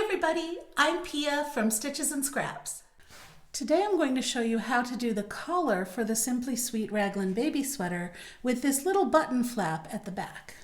everybody, I'm Pia from Stitches and Scraps. Today I'm going to show you how to do the collar for the Simply Sweet Raglan baby sweater with this little button flap at the back.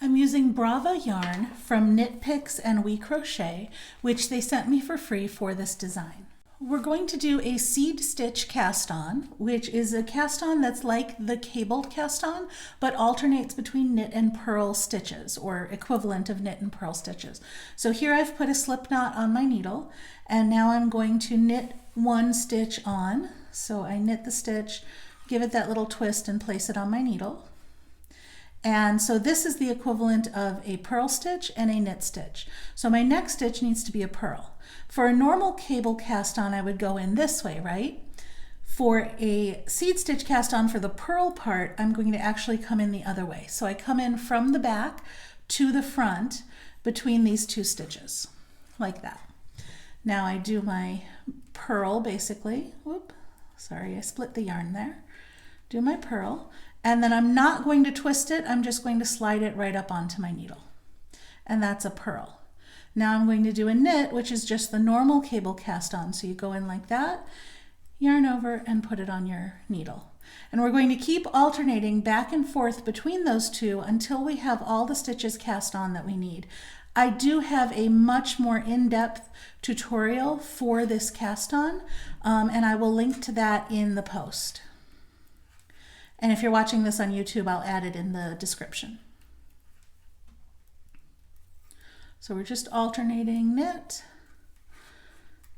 I'm using Brava yarn from Knit Picks and We Crochet, which they sent me for free for this design. We're going to do a seed stitch cast on, which is a cast on that's like the cabled cast on, but alternates between knit and purl stitches, or equivalent of knit and purl stitches. So here I've put a slip knot on my needle, and now I'm going to knit one stitch on. So I knit the stitch, give it that little twist and place it on my needle. And so this is the equivalent of a purl stitch and a knit stitch. So my next stitch needs to be a purl. For a normal cable cast on, I would go in this way, right? For a seed stitch cast on for the purl part, I'm going to actually come in the other way. So I come in from the back to the front between these two stitches, like that. Now I do my purl basically. Whoop, sorry, I split the yarn there. Do my purl. And then I'm not going to twist it, I'm just going to slide it right up onto my needle. And that's a purl. Now I'm going to do a knit, which is just the normal cable cast on. So you go in like that, yarn over, and put it on your needle. And we're going to keep alternating back and forth between those two until we have all the stitches cast on that we need. I do have a much more in-depth tutorial for this cast on, and I will link to that in the post. And if you're watching this on YouTube, I'll add it in the description. So we're just alternating knit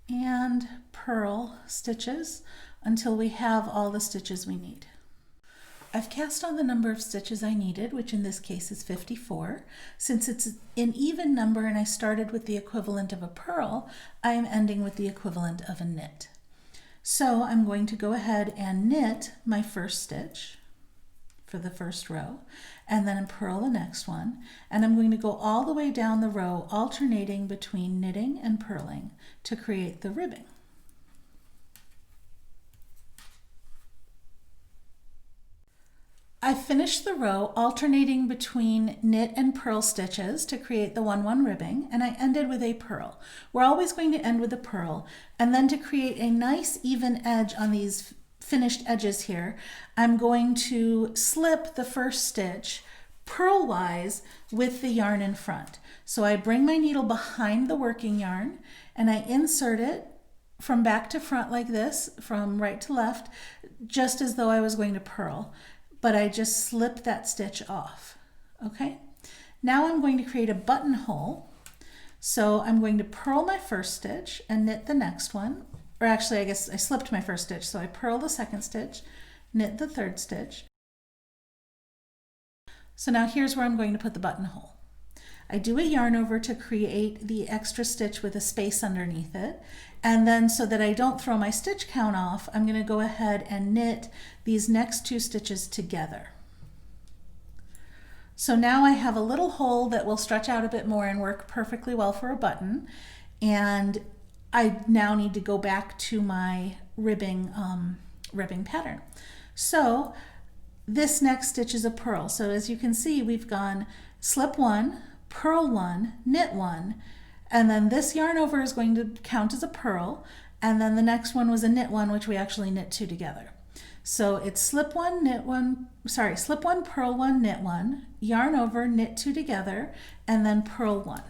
and purl stitches until we have all the stitches we need. I've cast on the number of stitches I needed, which in this case is 54. Since it's an even number and I started with the equivalent of a purl, I am ending with the equivalent of a knit. So I'm going to go ahead and knit my first stitch for the first row, and then purl the next one, and I'm going to go all the way down the row alternating between knitting and purling to create the ribbing. I finished the row alternating between knit and purl stitches to create the 1-1 ribbing, and I ended with a purl. We're always going to end with a purl, and then to create a nice even edge on these finished edges here, I'm going to slip the first stitch purlwise with the yarn in front. So I bring my needle behind the working yarn and I insert it from back to front like this, from right to left, just as though I was going to purl, but I just slip that stitch off. Okay, now I'm going to create a buttonhole. So I'm going to purl my first stitch and knit the next one, or actually I guess I slipped my first stitch, so I purl the second stitch, knit the third stitch. So now here's where I'm going to put the buttonhole. I do a yarn over to create the extra stitch with a space underneath it, and then so that I don't throw my stitch count off, I'm going to go ahead and knit these next two stitches together. So now I have a little hole that will stretch out a bit more and work perfectly well for a button, and I now need to go back to my ribbing pattern. So this next stitch is a purl. So as you can see, we've gone slip one, purl one, knit one, and then this yarn over is going to count as a purl, and then the next one was a knit one, which we actually knit two together. So it's slip one, knit one, slip one, purl one, knit one, yarn over, knit two together, and then purl one.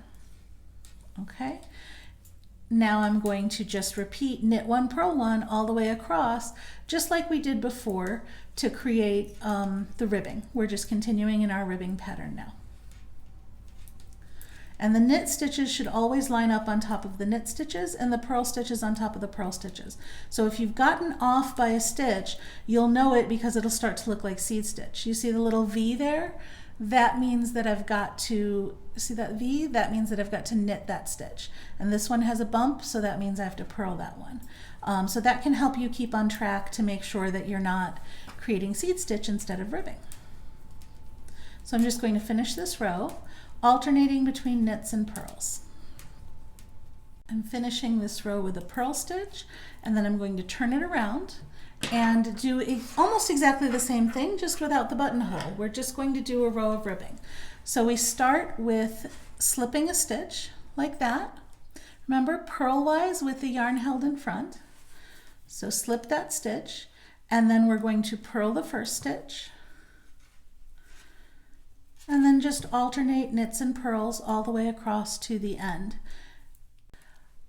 Okay? Now I'm going to just repeat knit one, purl one all the way across, just like we did before to create the ribbing. We're just continuing in our ribbing pattern now. And the knit stitches should always line up on top of the knit stitches and the purl stitches on top of the purl stitches. So if you've gotten off by a stitch, you'll know it because it'll start to look like seed stitch. You see the little V there? That means that I've got to, see that V? That means that I've got to knit that stitch. And this one has a bump, so that means I have to purl that one. So that can help you keep on track to make sure that you're not creating seed stitch instead of ribbing. So I'm just going to finish this row, alternating between knits and purls. I'm finishing this row with a purl stitch, and then I'm going to turn it around and do almost exactly the same thing, just without the buttonhole. We're just going to do a row of ribbing. So we start with slipping a stitch like that. Remember, purlwise with the yarn held in front. So slip that stitch, and then we're going to purl the first stitch, and then just alternate knits and purls all the way across to the end.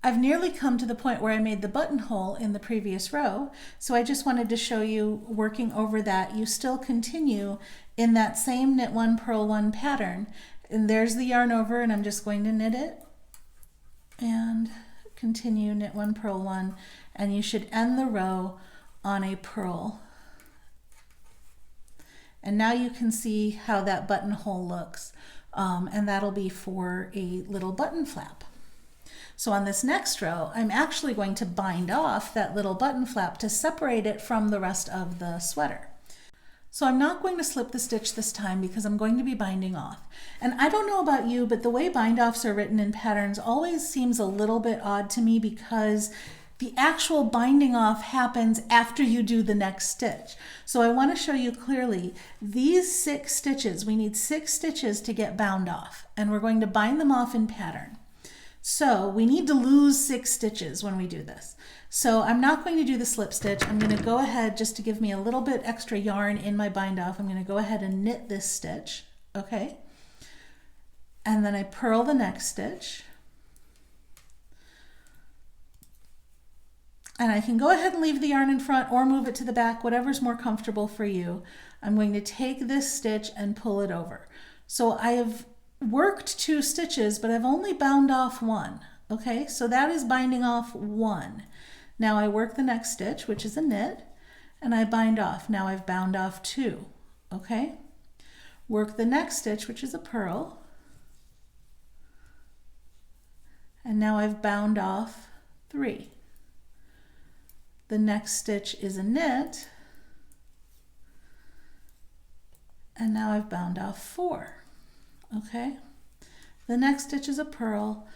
I've nearly come to the point where I made the buttonhole in the previous row, so I just wanted to show you working over that. You still continue in that same knit one, purl one pattern. And there's the yarn over, and I'm just going to knit it and continue knit one, purl one, and you should end the row on a purl. And now you can see how that buttonhole looks, and that'll be for a little button flap. So on this next row, I'm actually going to bind off that little button flap to separate it from the rest of the sweater. So I'm not going to slip the stitch this time because I'm going to be binding off. And I don't know about you, but the way bind-offs are written in patterns always seems a little bit odd to me because the actual binding off happens after you do the next stitch. So I want to show you clearly these 6 stitches. We need 6 stitches to get bound off, and we're going to bind them off in pattern. So we need to lose 6 stitches when we do this. So I'm not going to do the slip stitch. I'm going to go ahead, just to give me a little bit extra yarn in my bind off, I'm going to go ahead and knit this stitch, okay? And then I purl the next stitch. And I can go ahead and leave the yarn in front or move it to the back, whatever's more comfortable for you. I'm going to take this stitch and pull it over. So I have worked 2 stitches, but I've only bound off 1. Okay, so that is binding off 1. Now I work the next stitch, which is a knit, and I bind off. Now I've bound off 2. Okay, work the next stitch, which is a purl, and now I've bound off 3. The next stitch is a knit, and now I've bound off 4. Okay, the next stitch is a purl,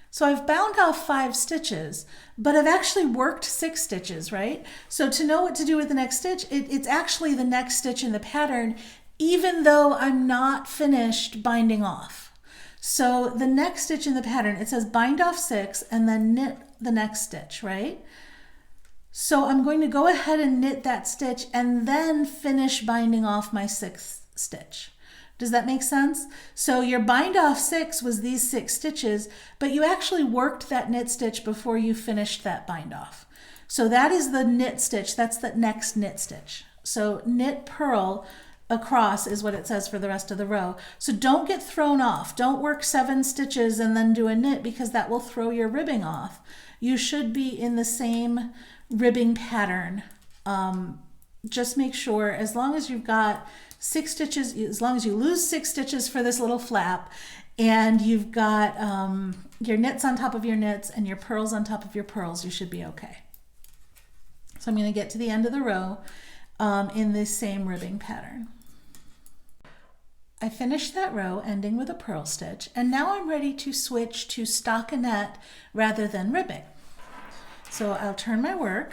so I've bound off 5 stitches, but I've actually worked 6 stitches, right? So to know what to do with the next stitch, it's actually the next stitch in the pattern, even though I'm not finished binding off. So the next stitch in the pattern, it says bind off 6 and then knit the next stitch, right? So I'm going to go ahead and knit that stitch and then finish binding off my 6th stitch. Does that make sense? So your bind off 6 was these 6 stitches, but you actually worked that knit stitch before you finished that bind off. So that is the knit stitch. That's the next knit stitch. So knit, purl across is what it says for the rest of the row. So don't get thrown off. Don't work 7 stitches and then do a knit, because that will throw your ribbing off. You should be in the same ribbing pattern. Just make sure, as long as you've got 6 stitches, as long as you lose 6 stitches for this little flap, and you've got your knits on top of your knits and your purls on top of your purls, you should be okay. So I'm going to get to the end of the row in this same ribbing pattern. I finished that row ending with a purl stitch, and now I'm ready to switch to stockinette rather than ribbing. So I'll turn my work,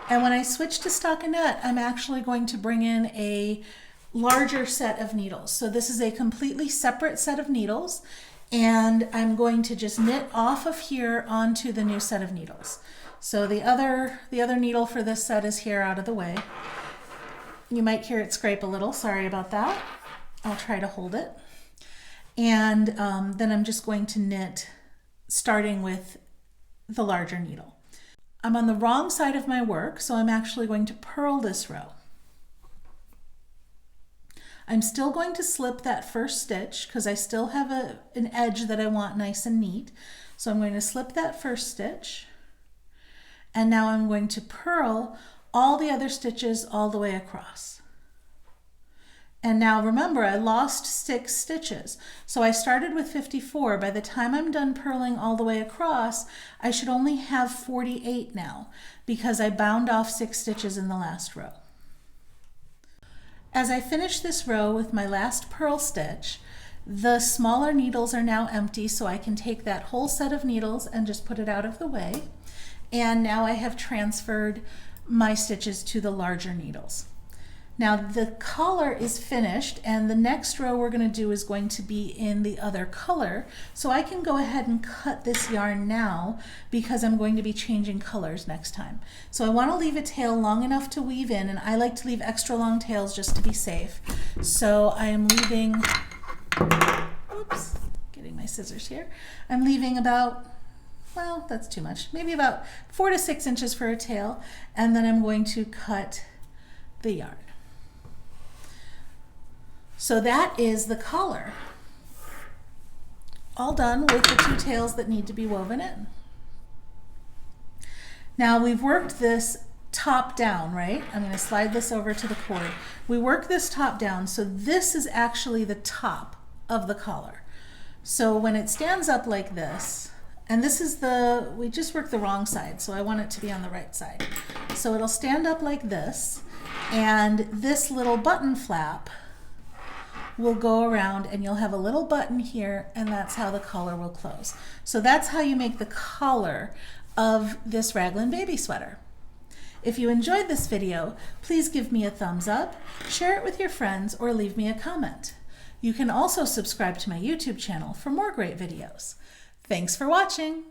and when I switch to stockinette, I'm actually going to bring in a larger set of needles. So this is a completely separate set of needles, and I'm going to just knit off of here onto the new set of needles. So the other needle for this set is here out of the way. You might hear it scrape a little, sorry about that. I'll try to hold it. And then I'm just going to knit starting with the larger needle. I'm on the wrong side of my work, so I'm actually going to purl this row. I'm still going to slip that first stitch because I still have an edge that I want nice and neat. So I'm going to slip that first stitch, and now I'm going to purl all the other stitches all the way across. And now remember, I lost 6 stitches. So I started with 54. By the time I'm done purling all the way across, I should only have 48 now because I bound off 6 stitches in the last row. As I finish this row with my last purl stitch, the smaller needles are now empty, so I can take that whole set of needles and just put it out of the way. And now I have transferred my stitches to the larger needles. Now the collar is finished, and the next row we're going to do is going to be in the other color. So I can go ahead and cut this yarn now because I'm going to be changing colors next time. So I want to leave a tail long enough to weave in, and I like to leave extra long tails just to be safe. So I am leaving, oops, getting my scissors here. I'm leaving about, well, that's too much, maybe about 4 to 6 inches for a tail, and then I'm going to cut the yarn. So that is the collar. All done with the 2 tails that need to be woven in. Now we've worked this top down, right? I'm going to slide this over to the cord. We work this top down, so this is actually the top of the collar. So when it stands up like this, and this is the, we just worked the wrong side, so I want it to be on the right side. So it'll stand up like this, and this little button flap will go around, and you'll have a little button here, and that's how the collar will close. So that's how you make the collar of this Raglan baby sweater. If you enjoyed this video, please give me a thumbs up, share it with your friends, or leave me a comment. You can also subscribe to my YouTube channel for more great videos. Thanks for watching.